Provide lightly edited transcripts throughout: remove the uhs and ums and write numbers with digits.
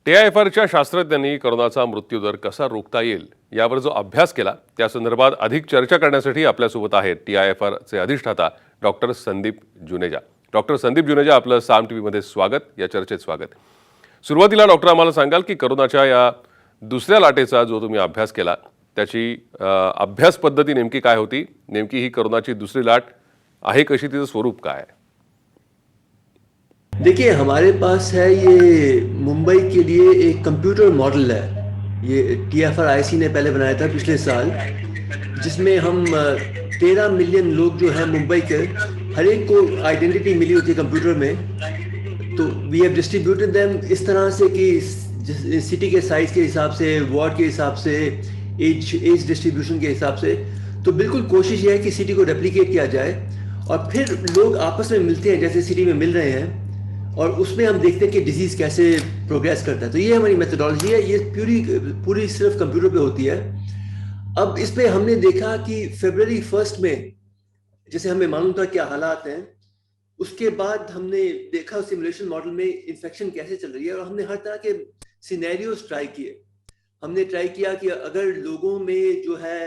TIFRच्या शास्त्रज्ञांनी करोनाचा मृत्यूदर कसा रोखता येईल यावर जो अभ्यास केला त्या संदर्भात अधिक चर्चा करण्यासाठी आपल्यासोबत आहेत TIFRचे अधिष्ठाता डॉक्टर संदीप जुनेजा. डॉक्टर संदीप जुनेजा, आपलं साम टीव्हीमध्ये स्वागत, या चर्चेत स्वागत. सुरुवातीला डॉक्टर आम्हाला सांगाल की करोनाच्या या दुसऱ्या लाटेचा जो तुम्ही अभ्यास केला त्याची अभ्यास पद्धती नेमकी काय होती, नेमकी ही करोनाची दुसरी लाट आहे कशी, तिचं स्वरूप काय आहे? देखिए, हमारे पास है ये मुंबई के लिए एक कंप्यूटर मॉडल है. ये TFRIC ने पहले बनाया था पिछले साल, जिसमें हम 13 मिलियन लोग जो हैं मुंबई के, हर एक को आइडेंटिटी मिली होती है कंप्यूटर में. तो वी हैव डिस्ट्रीब्यूटेड देम इस तरह से कि सिटी के साइज के हिसाब से, वार्ड के हिसाब से, एज डिस्ट्रीब्यूशन के हिसाब से. तो बिल्कुल कोशिश ये है कि सिटी को रेप्लिकेट किया जाए और फिर लोग आपस में मिलते हैं जैसे सिटी में मिल रहे हैं, और उसमें हम देखते हैं कि डिजीज कैसे प्रोग्रेस करता है. तो ये हमारी मेथोडोलॉजी है, ये पूरी सिर्फ कंप्यूटर पे होती है. अब इसमें हमने देखा कि फरवरी 1 में जैसे हमें मालूम था क्या हालात हैं, उसके बाद हमने देखा सिमुलेशन मॉडल में इन्फेक्शन कैसे चल रही है, और हमने हर तरह के सिनेरियोस ट्राई किए. हमने ट्राई किया कि अगर लोगों में जो है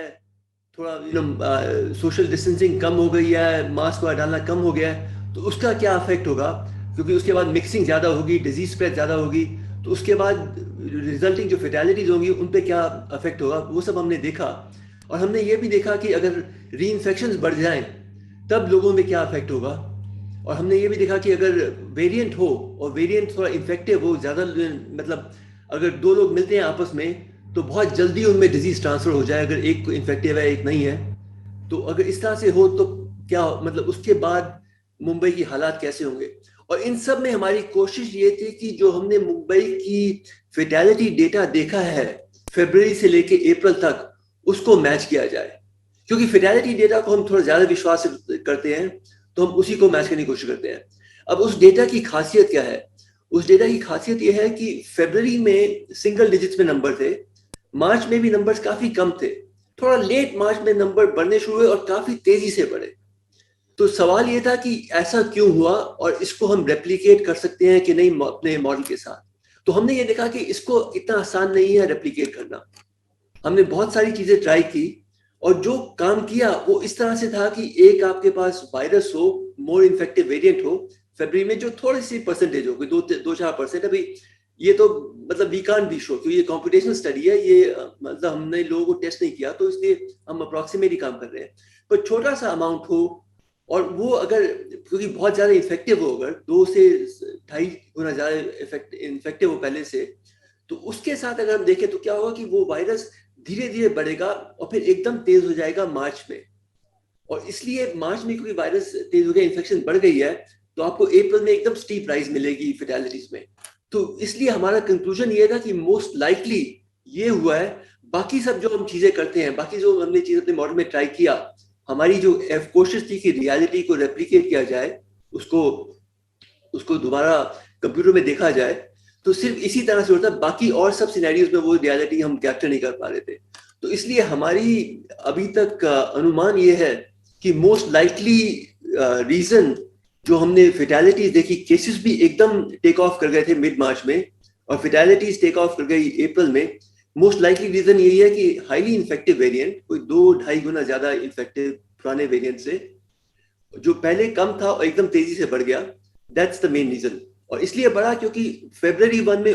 थोड़ा सोशल डिस्टेंसिंग कम हो गई है, मास्क वगैरह डालना कम हो गया है, तो उसका क्या इफेक्ट होगा, क्योंकि उसके बाद मिक्सिंग ज़्यादा होगी, डिजीज स्प्रेड ज़्यादा होगी, तो उसके बाद रिजल्टिंग जो फेटेलिटीज होंगी उन पे क्या इफेक्ट होगा, वो सब हमने देखा. और हमने ये भी देखा कि अगर री इन्फेक्शंस बढ़ जाएं तब लोगों में क्या इफेक्ट होगा. और हमने ये भी देखा कि अगर वेरिएंट हो और वेरिएंट थोड़ा इन्फेक्टिव हो, ज़्यादा मतलब अगर दो लोग मिलते हैं आपस में तो बहुत जल्दी उनमें डिजीज ट्रांसफर हो जाए, अगर एक इन्फेक्टिव है एक नहीं है. तो अगर इस तरह से हो तो क्या मतलब उसके बाद मुंबई की हालात कैसे होंगे. और इन सब में हमारी कोशिश ये थी कि जो हमने मुंबई की फेटेलिटी डेटा देखा है फरवरी से लेके अप्रैल तक, उसको मैच किया जाए. क्योंकि फेटेलिटी डेटा को हम थोड़ा ज्यादा विश्वास करते हैं, तो हम उसी को मैच करने की कोशिश करते हैं. अब उस डेटा की खासियत क्या है? उस डेटा की खासियत यह है कि फरवरी में सिंगल डिजिट्स में नंबर थे, मार्च में भी नंबर्स काफी कम थे, थोड़ा लेट मार्च में नंबर बढ़ने शुरू हुए और काफी तेजी से बढ़े. तो सवाल ये था कि ऐसा क्यों हुआ और इसको हम रेप्लिकेट कर सकते हैं कि नहीं अपने मॉडल के साथ. तो हमने ये देखा कि इसको इतना आसान नहीं है रेप्लिकेट करना. हमने बहुत सारी चीजें ट्राई की और जो काम किया वो इस तरह से था कि एक आपके पास वायरस हो, मोर इन्फेक्टिव वेरिएंट हो फरवरी में, जो थोड़ी सी परसेंटेज हो, 2-4%. अभी ये तो मतलब वी कांट बी श्योर, क्योंकि ये कंप्यूटेशनल स्टडी है, ये मतलब हमने लोगों को टेस्ट नहीं किया, तो इसलिए हम अप्रोक्सीमेटली काम कर रहे हैं. पर छोटा सा अमाउंट हो और वो अगर क्योंकि बहुत ज्यादा इफेक्टिव हो, अगर 2 से 2.5 गुना ज्यादा इन्फेक्टिव हो पहले से, तो उसके साथ अगर हम देखें तो क्या होगा कि वो वायरस धीरे धीरे बढ़ेगा और फिर एकदम तेज हो जाएगा मार्च में. और इसलिए मार्च में क्योंकि वायरस तेज हो गया, इन्फेक्शन बढ़ गई है, तो आपको अप्रैल में एकदम स्टीप राइज मिलेगी फेटेलिटीज में. तो इसलिए हमारा कंक्लूजन ये था कि मोस्ट लाइकली ये हुआ है. बाकी सब जो हम चीजें करते हैं, बाकी जो हमने चीज अपने मॉडल में ट्राई किया, हमारी जो कोशिश थी कि रियलिटी को रेप्लिकेट किया जाए, उसको दोबारा कंप्यूटर में देखा जाए, तो सिर्फ इसी तरह से होता. बाकी और सब सिनेरियोज में वो रियलिटी हम कैप्चर नहीं कर पा रहे थे. तो इसलिए हमारी अभी तक अनुमान ये है कि मोस्ट लाइकली रीजन जो हमने फेटेलिटीज देखी, केसेस भी एकदम टेक ऑफ कर गए थे मिड मार्च में और फेटेलिटीज टेक ऑफ कर गई अप्रैल में. मोस्ट लाइकली रीजन यही है कि हाईली इन्फेक्टिव वेरिएंट, कोई 2-2.5 गुना ज्यादा इन्फेक्टिव पुराने वेरिएंट से, जो पहले कम था और एकदम तेजी से बढ़ गया. That's the main reason. और इसलिए बढ़ा क्योंकि फरवरी 1 में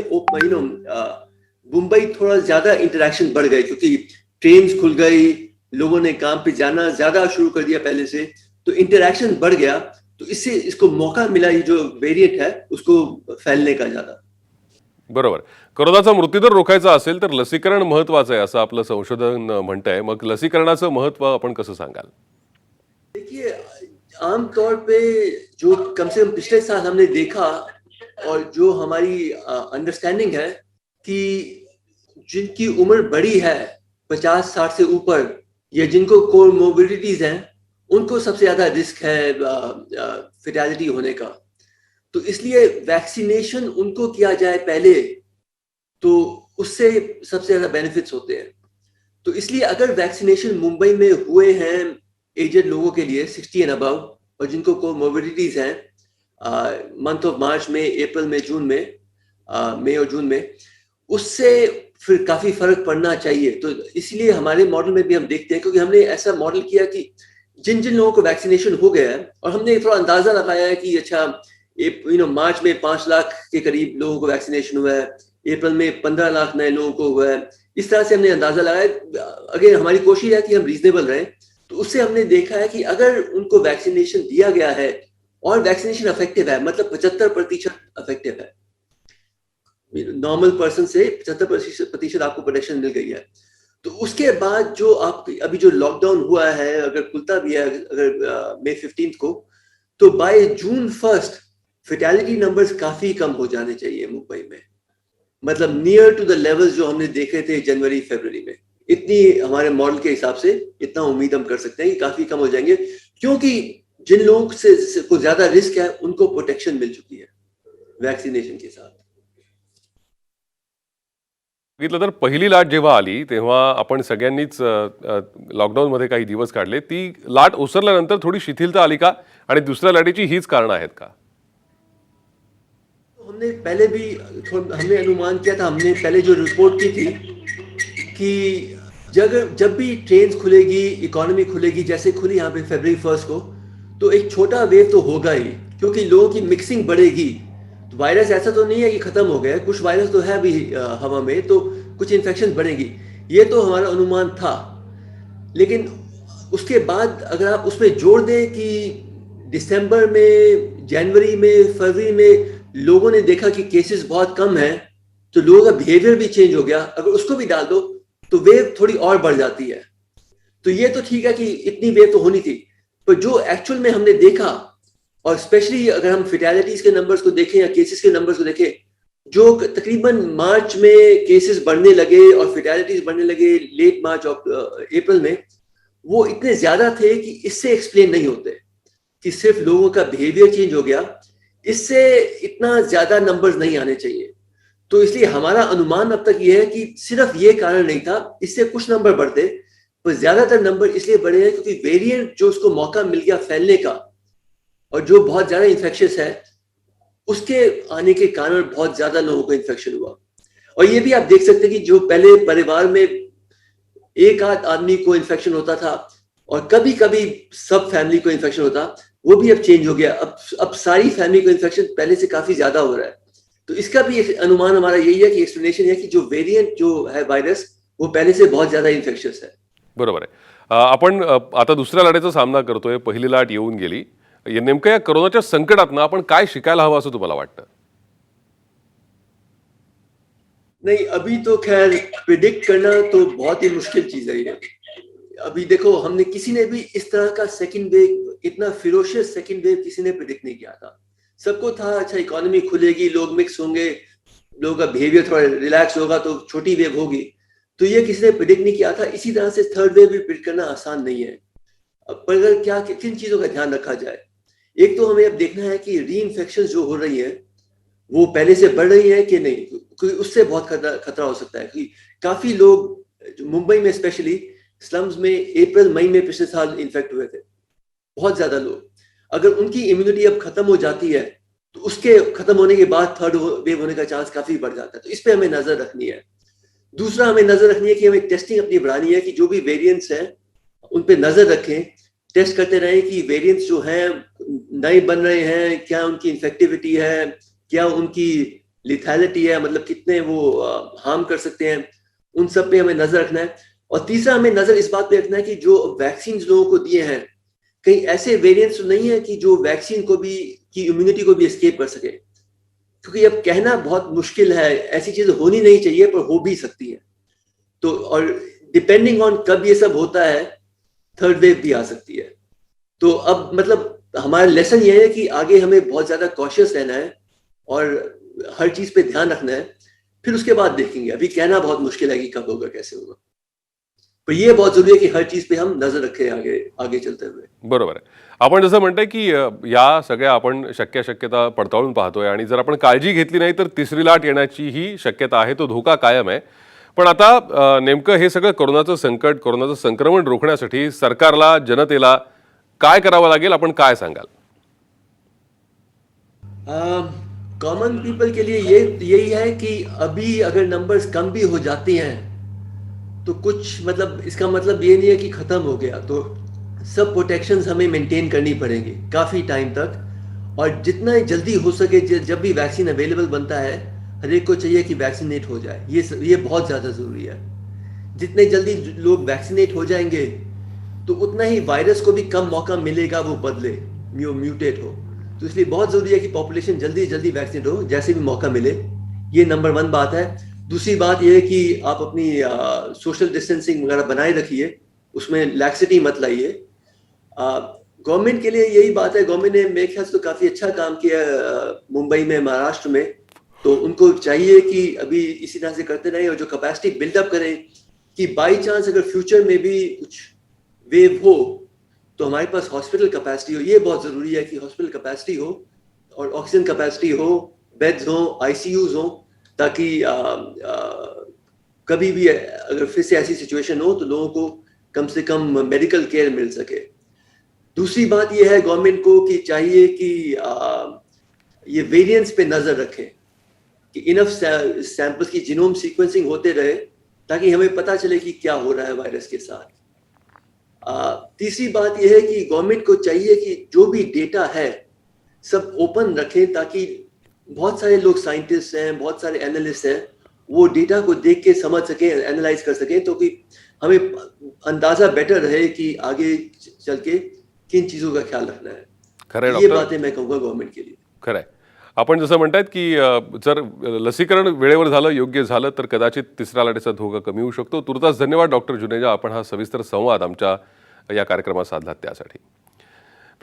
मुंबई थोड़ा ज्यादा इंटरेक्शन बढ़ गए, क्योंकि ट्रेन खुल गई, लोगों ने काम पे जाना ज्यादा शुरू कर दिया पहले से, तो इंटरेक्शन बढ़ गया. तो इससे इसको मौका मिला, ये जो वेरिएंट है उसको फैलने का ज्यादा. बरोबर. कोरोनाचा मृत्यूदर रोखायचा असेल तर लसीकरण महत्वाचं आहे असं आपलं संशोधन म्हणतंय. मग लसीकरणाचं महत्व आपण कसं सांगाल? देखिए, आमतौर पे जो कम से कम पिछले साल हमने देखा और जो हमारी अंडरस्टैंडिंग है कि जिनकी उम्र बड़ी है 50-60 से ऊपर, या जिनको कोमोर्बिडिटीज हैं, उनको सबसे ज्यादा रिस्क है फेटेलिटी होने का. तो इसलिए वैक्सीनेशन उनको किया जाए पहले, तो उससे सबसे ज्यादा बेनिफिट्स होते हैं. तो इसलिए अगर वैक्सीनेशन मुंबई में हुए हैं एजेड लोगों के लिए 60 एंड अबव, और जिनको कोमोर्बिडिटीज हैं मंथ ऑफ मार्च में, अप्रैल में, जून में, मई और जून में, उससे फिर काफी फर्क पड़ना चाहिए। तो इसलिए हमारे मॉडल में भी हम देखते हैं, क्योंकि हमने ऐसा मॉडल किया कि जिन जिन लोगों को वैक्सीनेशन हो गया है, और हमने थोड़ा अंदाजा लगाया है कि अच्छा मार्च में 5 लाख के करीब लोगों को वैक्सीनेशन हुआ है, अप्रैल में 15 लाख नए लोगों को हुआ है। इस तरह से हमने अंदाजा लगाया। अगर हमारी कोशिश है कि हम रीजनेबल रहें, तो उससे हमने देखा है कि अगर उनको वैक्सीनेशन दिया गया है और वैक्सीनेशन इफेक्टिव है, मतलब 75% इफेक्टिव है, नॉर्मल पर्सन से 75% आपको प्रोटेक्शन मिल गई है, तो उसके बाद जो आप अभी जो लॉकडाउन हुआ है, अगर खुलता भी है अगर मई 15 को, तो बाय जून 1 फेटेलिटी नंबर्स काफी कम हो जाने चाहिए मुंबई में, मतलब नियर टू द लेवल्स जो हमने देखे थे जनवरी फरवरी में। इतनी हमारे मॉडल के हिसाब से इतना उम्मीद हम कर सकते हैं कि काफी कम हो जाएंगे, क्योंकि जिन लोगों से को ज्यादा रिस्क है उनको प्रोटेक्शन मिल चुकी है वॅक्सिनेशन के साथ। बघितलं तर पहिली लाट जेव्हा आली तेव्हा आपण सगळ्यांनीच लॉकडाऊनमध्ये काही दिवस काढले. ती लाट ओसरल्यानंतर थोडी शिथिलता आली का आणि दुसऱ्या लाटेची हीच कारणं आहेत का? तो हमने पहले भी हमने अनुमान किया था, हमने पहले जो रिपोर्ट की थी कि जब जब भी ट्रेन खुलेगी, इकोनॉमी खुलेगी, जैसे खुली यहाँ पे फरवरी 1 को, तो एक छोटा वेव तो होगा ही, क्योंकि लोगों की मिक्सिंग बढ़ेगी। तो वायरस ऐसा तो नहीं है कि खत्म हो गया है, कुछ वायरस तो है भी हवा में, तो कुछ इन्फेक्शन बढ़ेगी, ये तो हमारा अनुमान था। लेकिन उसके बाद अगर आप उसमें जोड़ दें कि दिसंबर में, जनवरी में, फरवरी में लोगों ने देखा कि केसेस बहुत कम हैं, तो लोगों का बिहेवियर भी चेंज हो गया, अगर उसको भी डाल दो तो वेव थोड़ी और बढ़ जाती है। तो ये तो ठीक है कि इतनी वेव तो होनी थी, पर जो एक्चुअल में हमने देखा, और स्पेशली अगर हम फेटेलिटीज के नंबर्स को देखें या केसेस के नंबर्स को देखें, जो तकरीबन मार्च में केसेस बढ़ने लगे और फेटेलिटीज बढ़ने लगे लेट मार्च और अप्रैल में, वो इतने ज्यादा थे कि इससे एक्सप्लेन नहीं होते, कि सिर्फ लोगों का बिहेवियर चेंज हो गया, इससे इतना ज्यादा नंबर्स नहीं आने चाहिए। तो इसलिए हमारा अनुमान अब तक ये है कि सिर्फ ये कारण नहीं था, इससे कुछ नंबर बढ़ते, पर ज्यादातर नंबर इसलिए बढ़े हैं क्योंकि वेरिएंट जो उसको मौका मिल गया फैलने का, और जो बहुत ज्यादा इन्फेक्शियस है, उसके आने के कारण बहुत ज्यादा लोगों को इन्फेक्शन हुआ। और ये भी आप देख सकते हैं कि जो पहले परिवार में एक आध आदमी को इन्फेक्शन होता था और कभी कभी सब फैमिली को इन्फेक्शन होता, वो भी अब चेंज हो गया। अब सारी फैमिली को इन्फेक्शन पहले से काफी ज्यादा हो रहा है। तो इसका भी एक अनुमान हमारा यही है कि एक्सप्लेनेशन है कि जो वेरिएंट जो है वायरस, वो पहले से बहुत ज्यादा इन्फेक्शियस है। बरोबर आहे. आपण आता दुसऱ्या लाटेचा सामना करतोय. पहिली लाट येऊन गेली. नेमकं या कोरोनाच्या संकटातनं आपण काय शिकायला हवं असं तुम्हाला वाटतं? नहीं, अभी तो खैर प्रिडिक्ट करना तो बहुत ही मुश्किल चीज है ये। अभी देखो, हमने किसी ने भी इस तरह का सेकंड वेव, इतना फिरोशियस सेकंड वेव किसी ने प्रिडिक्ट नहीं किया था। सबको था अच्छा इकोनॉमी खुलेगी, लोग मिक्स होंगे, लोगों का बिहेवियर थोड़ा रिलैक्स होगा तो छोटी वेव होगी, तो ये किसी ने प्रिडिक्ट नहीं किया था। इसी तरह से थर्ड वेव भी प्रिडिक्ट करना आसान नहीं है। अब पर अगर क्या किन चीजों का ध्यान रखा जाए, एक तो हमें अब देखना है कि री इन्फेक्शन जो हो रही है वो पहले से बढ़ रही है कि नहीं, क्योंकि उससे बहुत खतरा हो सकता है। कि काफी लोग मुंबई में स्पेशली स्लम्स में अप्रैल मई में पिछले साल इन्फेक्ट हुए थे, बहुत ज्यादा लोग। अगर उनकी इम्यूनिटी अब खत्म हो जाती है, तो उसके खत्म होने के बाद थर्ड वेव होने का चांस काफी बढ़ जाता है। तो इस पे हमें नजर रखनी है। दूसरा, हमें नजर रखनी है कि हमें टेस्टिंग अपनी बढ़ानी है, कि जो भी वेरिएंट्स हैं उन पे नजर रखें, टेस्ट करते रहें कि वेरिएंट्स जो हैं नए बन रहे हैं, क्या उनकी इन्फेक्टिविटी है, क्या उनकी लिथैलिटी है, मतलब कितने वो हार्म कर सकते हैं, उन सब पे हमें नजर रखना है। और तीसरा, हमें नजर इस बात पे रखना है कि जो वैक्सीन लोगों को दिए हैं, कहीं ऐसे वेरिएंट्स तो नहीं है कि जो वैक्सीन को भी की इम्यूनिटी को भी एस्केप कर सके, क्योंकि अब कहना बहुत मुश्किल है, ऐसी चीजें होनी नहीं चाहिए पर हो भी सकती है। तो और डिपेंडिंग ऑन कब ये सब होता है, थर्ड वेव भी आ सकती है। तो अब मतलब हमारा लेसन ये है कि आगे हमें बहुत ज्यादा कॉशियस रहना है और हर चीज पे ध्यान रखना है, फिर उसके बाद देखेंगे। अभी कहना बहुत मुश्किल है कि कब होगा, कैसे होगा, पर ये बहुत जरूरी है कि हर चीज पे हम नजर रखें आगे आगे चलते हुए। बरोबर आहे. आपण जसं म्हणताय की या सगळ्या आपण शक्यता पडताळून पाहतोय आणि जर आपण काळजी घेतली नाही तर तिसरी लाट येण्याची ही शक्यता आहे, तो धोका कायम आहे. पण आता नेमकं हे सगळं कोरोनाचं संकट, कोरोनाचं संक्रमण रोखण्यासाठी सरकारला, जनतेला काय करावं लागेल, आपण काय सांगाल? कॉमन पीपल के लिए यही है कि अभी अगर नंबर्स कम भी हो जाती हैं तो कुछ मतलब इसका मतलब ये नहीं है कि खत्म हो गया, तो सब प्रोटेक्शंस हमें मेंटेन करनी पड़ेंगी काफ़ी टाइम तक। और जितना जल्दी हो सके जब भी वैक्सीन अवेलेबल बनता है, हर एक को चाहिए कि वैक्सीनेट हो जाए। ये बहुत ज़्यादा ज़रूरी है। जितने जल्दी लोग वैक्सीनेट हो जाएंगे तो उतना ही वायरस को भी कम मौका मिलेगा वो बदले, म्यूटेट हो। तो इसलिए बहुत ज़रूरी है कि पॉपुलेशन जल्दी जल्दी वैक्सीनेट हो जैसे भी मौका मिले। ये नंबर 1 बात है। दूसरी बात यह है कि आप अपनी सोशल डिस्टेंसिंग वगैरह बनाए रखिए, उसमें लैक्सिटी मत लाइए। गवर्नमेंट के लिए यही बात है, गवर्नमेंट ने मेरे ख्याल से तो काफ़ी अच्छा काम किया मुंबई में, महाराष्ट्र में। तो उनको चाहिए कि अभी इसी तरह से करते रहें और जो कैपेसिटी बिल्डअप करें कि बाई चांस अगर फ्यूचर में भी कुछ वेव हो तो हमारे पास हॉस्पिटल कैपेसिटी हो। ये बहुत ज़रूरी है कि हॉस्पिटल कैपेसिटी हो और ऑक्सीजन कैपेसिटी हो, बेड्स हो, आईसीयूज हो, ताकि कभी भी अगर फिर से ऐसी सिचुएशन हो तो लोगों को कम से कम मेडिकल केयर मिल सके। दूसरी बात यह है गवर्नमेंट को कि चाहिए कि ये वेरिएंट्स पे नज़र रखें कि इनफ सैंपल्स की जीनोम सीक्वेंसिंग होते रहे ताकि हमें पता चले कि क्या हो रहा है वायरस के साथ। तीसरी बात यह है कि गवर्नमेंट को चाहिए कि जो भी डेटा है सब ओपन रखें ताकि बहुत सारे लोग साइंटिस्ट हैं, बहुत सारे एनालिस्ट हैं, वो डेटा को देख के समझ सकें, एनालाइज कर सकें, तो कि हमें अंदाजा बेटर रहे कि आगे चल के किन चीज़ों का ख्याल रखना है। खरं आहे ये डॉक्टर, बातें मैं कहूँगा गवर्नमेंट के लिए। खरं आहे. आपण जसं म्हणतायत की जर लसीकरण वेळेवर झालं, योग्य झालं तर कदाचित तिसऱ्या लाटेचा धोका कमी होऊ शकतो. तुर्तास धन्यवाद डॉक्टर जुनेजा, आपण हा सविस्तर संवाद आमच्या या कार्यक्रमात साधलात त्यासाठी.